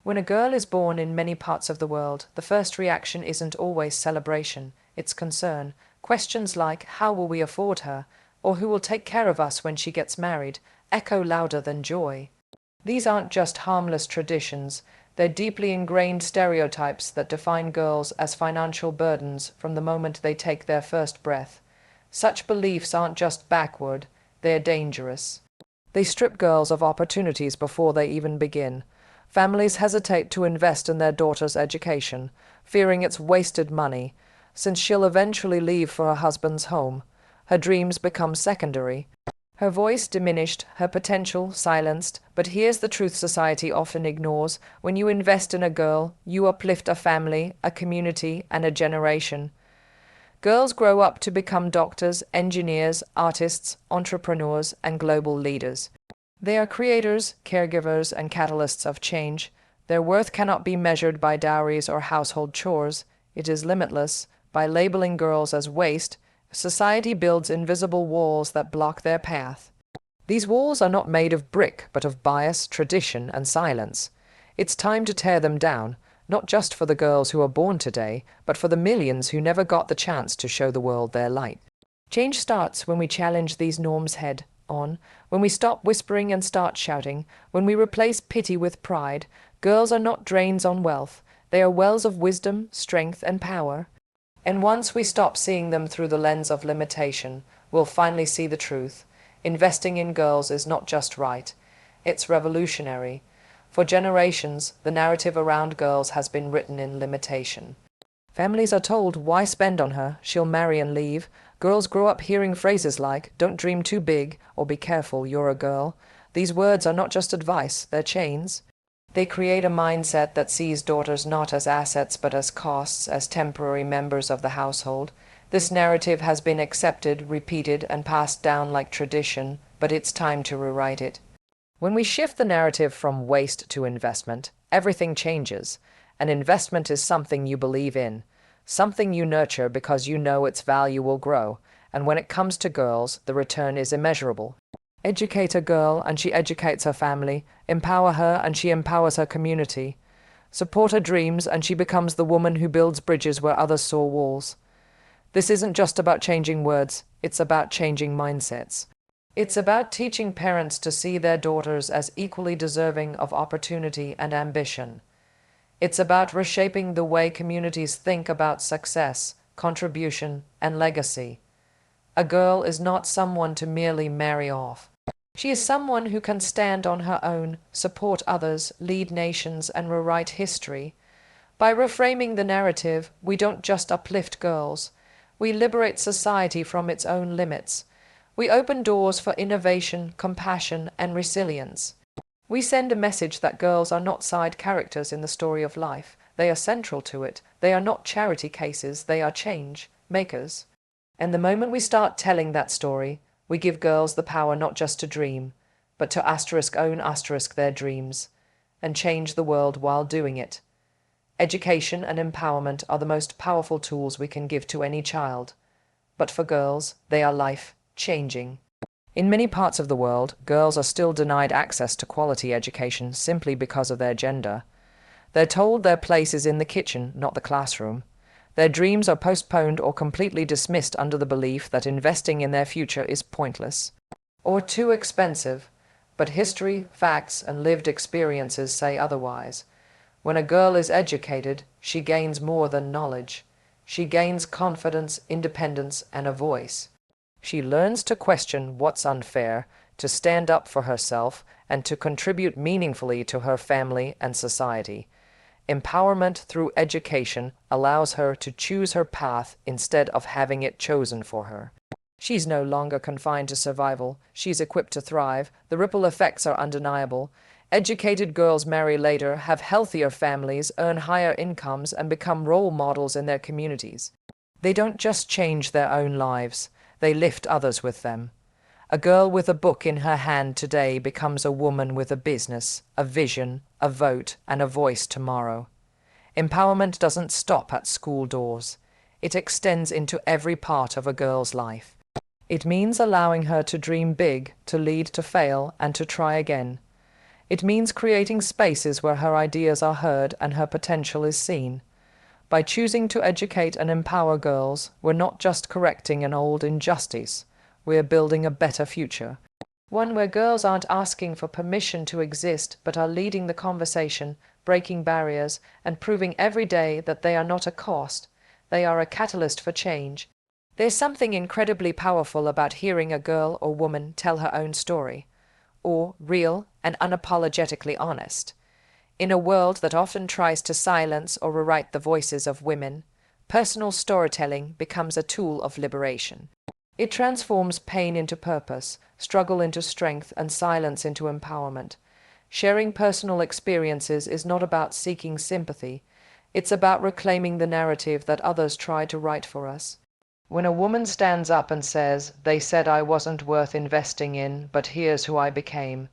When a girl is born in many parts of the world, the first reaction isn't always celebration, it's concern. Questions like, how will we afford her? Or who will take care of us when she gets married? Echo louder than joy. These aren't just harmless traditions, they're deeply ingrained stereotypes that define girls as financial burdens from the moment they take their first breath. Such beliefs aren't just backward, they're dangerous. They strip girls of opportunities before they even begin. Families hesitate to invest in their daughter's education, fearing it's wasted money, since she'll eventually leave for her husband's home. Her dreams become secondary. Her voice diminished, her potential silenced, but here's the truth society often ignores. When you invest in a girl, you uplift a family, a community, and a generation. Girls grow up to become doctors, engineers, artists, entrepreneurs, and global leaders. They are creators, caregivers, and catalysts of change. Their worth cannot be measured by dowries or household chores. It is limitless. By labeling girls as waste, society builds invisible walls that block their path. These walls are not made of brick, but of bias, tradition, and silence. It's time to tear them down, not just for the girls who are born today, but for the millions who never got the chance to show the world their light. Change starts when we challenge these norms head on, when we stop whispering and start shouting, when we replace pity with pride. Girls are not drains on wealth, they are wells of wisdom, strength, and power. And once we stop seeing them through the lens of limitation, we'll finally see the truth. Investing in girls is not just right, it's revolutionary. For generations, the narrative around girls has been written in limitation. Families are told, why spend on her? She'll marry and leave. Girls grow up hearing phrases like, don't dream too big, or be careful, you're a girl. These words are not just advice, they're chains. They create a mindset that sees daughters not as assets but as costs, as temporary members of the household. This narrative has been accepted, repeated, and passed down like tradition, but it's time to rewrite it. When we shift the narrative from waste to investment, everything changes. An investment is something you believe in, something you nurture because you know its value will grow, and when it comes to girls, the return is immeasurable. Educate a girl and she educates her family, empower her and she empowers her community. Support her dreams and she becomes the woman who builds bridges where others saw walls. This isn't just about changing words, it's about changing mindsets. It's about teaching parents to see their daughters as equally deserving of opportunity and ambition. It's about reshaping the way communities think about success, contribution, and legacy. A girl is not someone to merely marry off. She is someone who can stand on her own, support others, lead nations, and rewrite history. By reframing the narrative, we don't just uplift girls. We liberate society from its own limits. We open doors for innovation, compassion, and resilience. We send a message that girls are not side characters in the story of life. They are central to it. They are not charity cases. They are change makers. And the moment we start telling that story, we give girls the power not just to dream, but to own their dreams, and change the world while doing it. Education and empowerment are the most powerful tools we can give to any child. But for girls, they are life-changing. In many parts of the world, girls are still denied access to quality education simply because of their gender. They're told their place is in the kitchen, not the classroom. Their dreams are postponed or completely dismissed under the belief that investing in their future is pointless or too expensive. But history, facts, and lived experiences say otherwise. When a girl is educated, she gains more than knowledge. She gains confidence, independence, and a voice. She learns to question what's unfair, to stand up for herself, and to contribute meaningfully to her family and society. Empowerment through education allows her to choose her path instead of having it chosen for her. She's no longer confined to survival. She's equipped to thrive. The ripple effects are undeniable. Educated girls marry later, have healthier families, earn higher incomes, and become role models in their communities. They don't just change their own lives. They lift others with them. A girl with a book in her hand today becomes a woman with a business, a vision, a vote, and a voice tomorrow. Empowerment doesn't stop at school doors. It extends into every part of a girl's life. It means allowing her to dream big, to lead, to fail, and to try again. It means creating spaces where her ideas are heard and her potential is seen. By choosing to educate and empower girls, we're not just correcting an old injustice, we're building a better future. One where girls aren't asking for permission to exist, but are leading the conversation, breaking barriers, and proving every day that they are not a cost, they are a catalyst for change. There's something incredibly powerful about hearing a girl or woman tell her own story, or real and unapologetically honest. In a world that often tries to silence or rewrite the voices of women, personal storytelling becomes a tool of liberation. It transforms pain into purpose, struggle into strength, and silence into empowerment. Sharing personal experiences is not about seeking sympathy, it's about reclaiming the narrative that others try to write for us. When a woman stands up and says, "They said I wasn't worth investing in, but here's who I became,"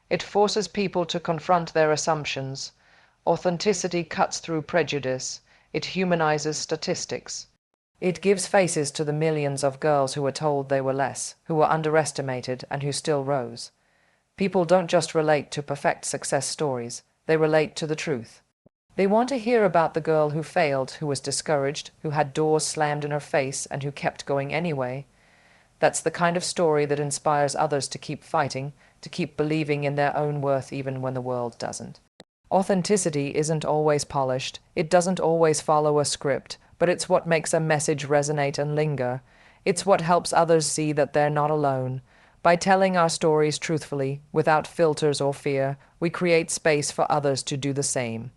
it forces people to confront their assumptions. Authenticity cuts through prejudice. It humanizes statistics. It gives faces to the millions of girls who were told they were less, who were underestimated, and who still rose. People don't just relate to perfect success stories, they relate to the truth. They want to hear about the girl who failed, who was discouraged, who had doors slammed in her face, and who kept going anyway. That's the kind of story that inspires others to keep fighting, to keep believing in their own worth even when the world doesn't. Authenticity isn't always polished, it doesn't always follow a script, but it's what makes a message resonate and linger. It's what helps others see that they're not alone. By telling our stories truthfully, without filters or fear, we create space for others to do the same.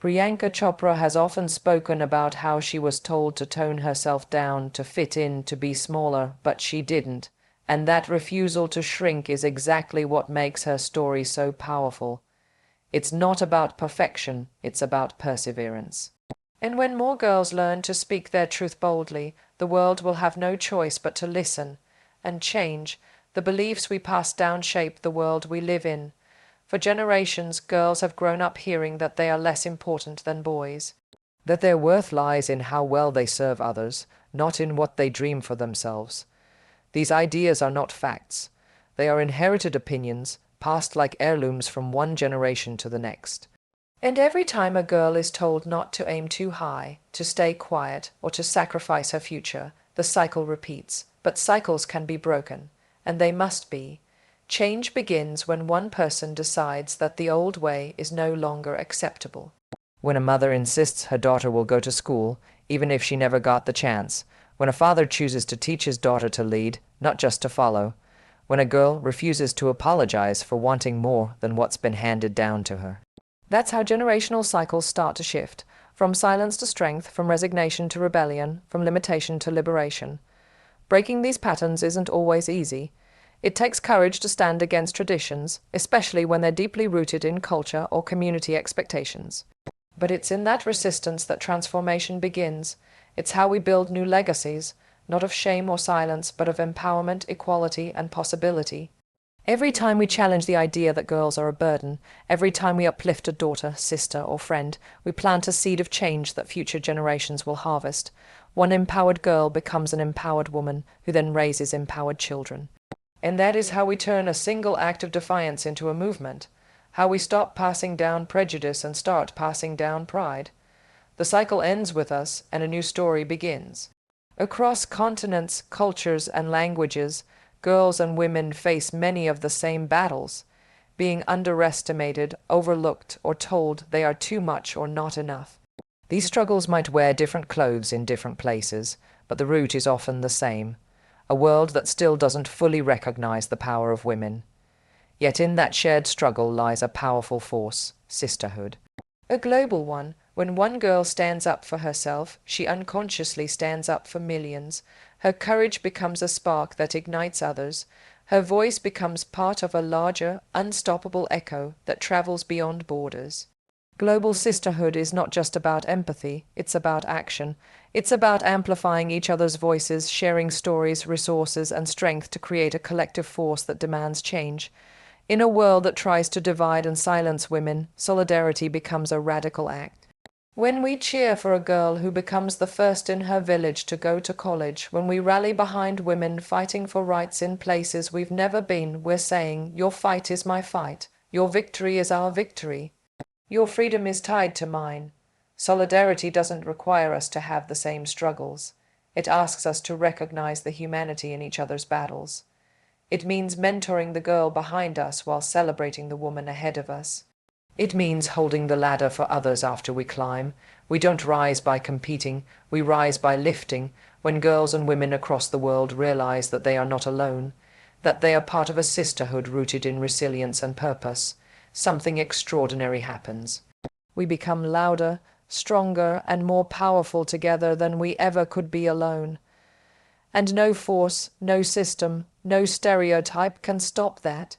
Priyanka Chopra has often spoken about how she was told to tone herself down, to fit in, to be smaller, but she didn't. And that refusal to shrink is exactly what makes her story so powerful. It's not about perfection, it's about perseverance. And when more girls learn to speak their truth boldly, the world will have no choice but to listen and change. The beliefs we pass down shape the world we live in. For generations, girls have grown up hearing that they are less important than boys, that their worth lies in how well they serve others, not in what they dream for themselves. These ideas are not facts. They are inherited opinions, passed like heirlooms from one generation to the next. And every time a girl is told not to aim too high, to stay quiet, or to sacrifice her future, the cycle repeats. But cycles can be broken, and they must be. Change begins when one person decides that the old way is no longer acceptable. When a mother insists her daughter will go to school, even if she never got the chance. When a father chooses to teach his daughter to lead, not just to follow. When a girl refuses to apologize for wanting more than what's been handed down to her. That's how generational cycles start to shift, from silence to strength, from resignation to rebellion, from limitation to liberation. Breaking these patterns isn't always easy. It takes courage to stand against traditions, especially when they're deeply rooted in culture or community expectations. But it's in that resistance that transformation begins. It's how we build new legacies, not of shame or silence, but of empowerment, equality, and possibility. Every time we challenge the idea that girls are a burden, every time we uplift a daughter, sister, or friend, we plant a seed of change that future generations will harvest. One empowered girl becomes an empowered woman, who then raises empowered children. And that is how we turn a single act of defiance into a movement, how we stop passing down prejudice and start passing down pride. The cycle ends with us, and a new story begins. Across continents, cultures, and languages, girls and women face many of the same battles, being underestimated, overlooked, or told they are too much or not enough. These struggles might wear different clothes in different places, but the root is often the same. A world that still doesn't fully recognize the power of women. Yet in that shared struggle lies a powerful force, sisterhood. A global one. When one girl stands up for herself, she unconsciously stands up for millions. Her courage becomes a spark that ignites others. Her voice becomes part of a larger, unstoppable echo that travels beyond borders. Global sisterhood is not just about empathy, it's about action. It's about amplifying each other's voices, sharing stories, resources, and strength to create a collective force that demands change. In a world that tries to divide and silence women, solidarity becomes a radical act. When we cheer for a girl who becomes the first in her village to go to college, when we rally behind women fighting for rights in places we've never been, we're saying, "Your fight is my fight. Your victory is our victory. Your freedom is tied to mine. Solidarity doesn't require us to have the same struggles. It asks us to recognize the humanity in each other's battles. It means mentoring the girl behind us while celebrating the woman ahead of us. It means holding the ladder for others after we climb. We don't rise by competing, we rise by lifting. When girls and women across the world realize that they are not alone, that they are part of a sisterhood rooted in resilience and purpose, something extraordinary happens. We become louder, stronger, and more powerful together than we ever could be alone. And no force, no system, no stereotype can stop that.